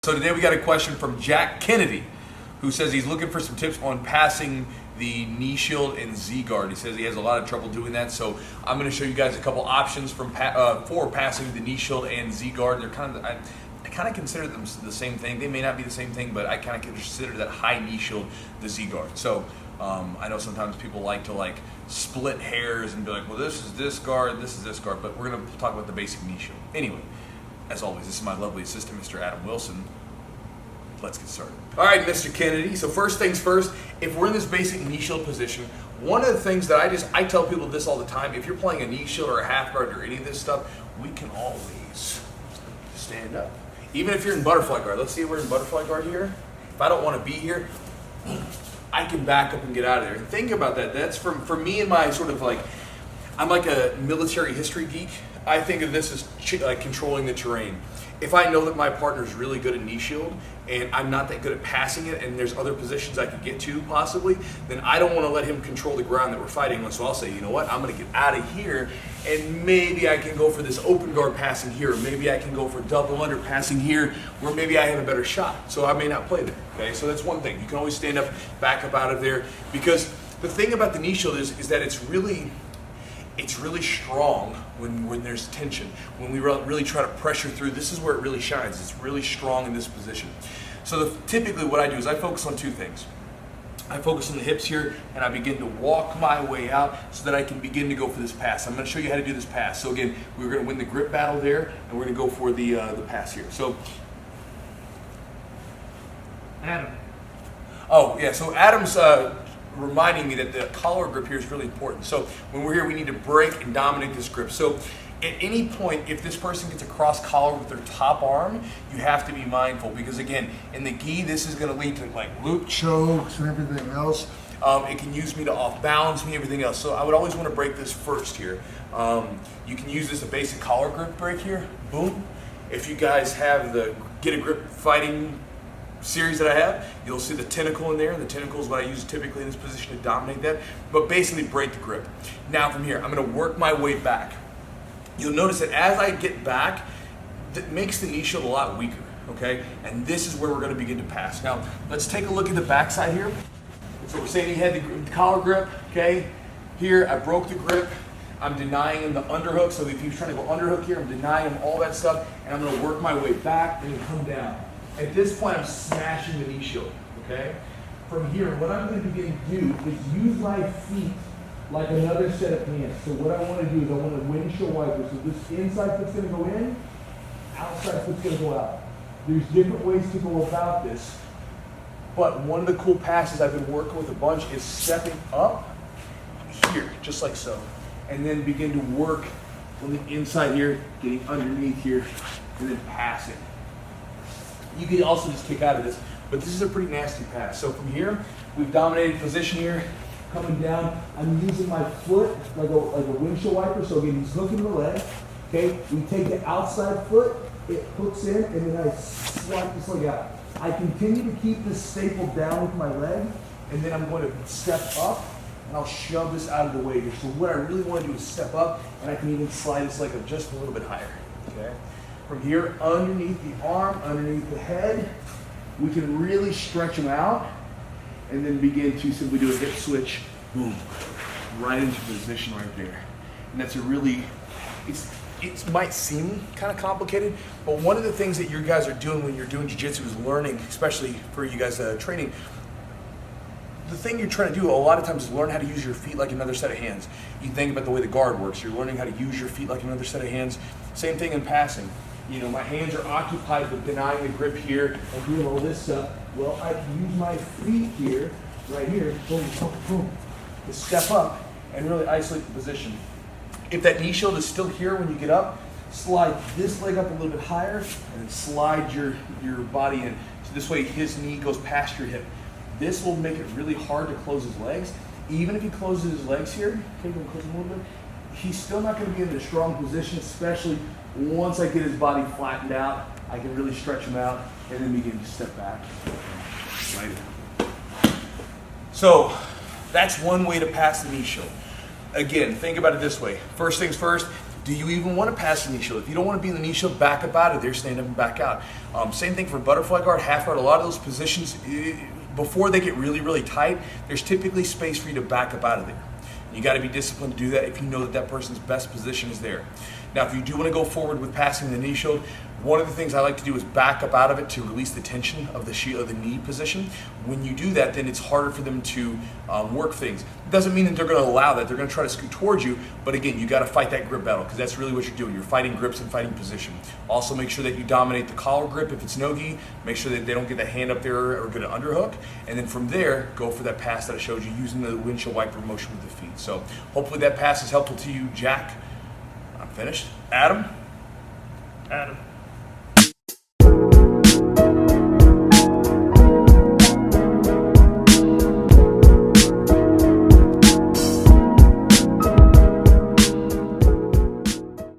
So today we got a question from Jack Kennedy, who says he's looking for some tips on passing the knee shield and Z-guard. He says he has a lot of trouble doing that, so I'm going to show you guys a couple options for passing the knee shield and Z-guard. They're I kind of consider them the same thing. They may not be the same thing, but I kind of consider that high knee shield the Z-guard. So I know sometimes people like to split hairs and be like, well, this is this guard, this is this guard, but we're going to talk about the basic knee shield. Anyway, as always, this is my lovely assistant, Mr. Adam Wilson. Let's get started. All right, Mr. Kennedy. So first things first, if we're in this basic knee shield position, one of the things that I tell people this all the time, if you're playing a knee shield or a half guard or any of this stuff, we can always stand up. Even if you're in butterfly guard. Let's see if we're in butterfly guard here. If I don't want to be here, I can back up and get out of there. And think about that. That's for me and my sort of I'm like a military history geek. I think of this as like controlling the terrain. If I know that my partner is really good at knee shield and I'm not that good at passing it and there's other positions I could get to possibly, then I don't want to let him control the ground that we're fighting on. So I'll say, you know what, I'm going to get out of here and maybe I can go for this open guard passing here, or maybe I can go for double under passing here, where maybe I have a better shot. So I may not play there. Okay, so that's one thing. You can always stand up, back up out of there, because the thing about the knee shield is that it's really strong when there's tension. When we really try to pressure through, this is where it really shines. It's really strong in this position. So typically what I do is I focus on two things. I focus on the hips here, and I begin to walk my way out so that I can begin to go for this pass. I'm going to show you how to do this pass. So again, we're going to win the grip battle there, and we're going to go for the pass here. So, Adam. Oh yeah, so Adam's reminding me that the collar grip here is really important. So when we're here, we need to break and dominate this grip. So at any point, if this person gets a cross collar with their top arm, you have to be mindful, because again, in the gi, this is going to lead to loop chokes and everything else. It can use me to off balance me, everything else. So I would always want to break this first here. You can use this a basic collar grip break here. Boom. If you guys have the Get a Grip Fighting series that I have, you'll see the tentacle in there. The tentacle is what I use typically in this position to dominate that, but basically break the grip. Now from here, I'm going to work my way back. You'll notice that as I get back, that makes the knee shield a lot weaker, okay? And this is where we're going to begin to pass. Now, let's take a look at the backside here. So we're saying he had the collar grip, okay? Here, I broke the grip. I'm denying him the underhook, so if he's trying to go underhook here, I'm denying him all that stuff, and I'm going to work my way back and come down. At this point, I'm smashing the knee shield, okay? From here, what I'm going to begin to do is use my feet like another set of hands. So what I want to do is I want to windshield wiper. So this inside foot's going to go in, outside foot's going to go out. There's different ways to go about this, but one of the cool passes I've been working with a bunch is stepping up here, just like so, and then begin to work on the inside here, getting underneath here, and then passing. You can also just kick out of this, but this is a pretty nasty pass. So from here, we've dominated position here. Coming down, I'm using my foot like a windshield wiper. So again, he's hooking the leg. Okay, we take the outside foot, it hooks in, and then I swipe this leg out. I continue to keep this stapled down with my leg, and then I'm going to step up, and I'll shove this out of the way here. So what I really want to do is step up, and I can even slide this leg up just a little bit higher. Okay. From here, underneath the arm, underneath the head, we can really stretch them out, and then begin to simply do a hip switch, boom, right into position right there. And that's a really, it might seem kind of complicated, but one of the things that you guys are doing when you're doing jiu-jitsu is learning, especially for you guys training, the thing you're trying to do a lot of times is learn how to use your feet like another set of hands. You think about the way the guard works, you're learning how to use your feet like another set of hands. Same thing in passing. You know, my hands are occupied with denying the grip here and doing all this stuff. Well, I can use my feet here, right here, boom, boom, boom, to step up and really isolate the position. If that knee shield is still here when you get up, slide this leg up a little bit higher and then slide your body in. So this way his knee goes past your hip. This will make it really hard to close his legs. Even if he closes his legs here, okay, go close him a little bit, he's still not going to be in a strong position, especially once I get his body flattened out. I can really stretch him out and then begin to step back. Right. So that's one way to pass the knee shield. Again, think about it this way. First things first, Do you even want to pass the knee shield? If you don't want to be in the knee shield, back up out of there, stand up and back out. Same thing for butterfly guard, half guard. A lot of those positions, before they get really, really tight, there's typically space for you to back up out of there. You got to be disciplined to do that if you know that that person's best position is there. Now, if you do want to go forward with passing the knee shield, one of the things I like to do is back up out of it to release the tension of the shield, of the knee position. When you do that, then it's harder for them to work things. It doesn't mean that they're going to allow that. They're going to try to scoot towards you, but again, you got to fight that grip battle because that's really what you're doing. You're fighting grips and fighting position. Also, make sure that you dominate the collar grip if it's no-gi. Make sure that they don't get the hand up there or get an underhook. And then from there, go for that pass that I showed you using the windshield wiper motion with the feet. So hopefully that pass is helpful to you, Jack. I'm finished. Adam? Adam.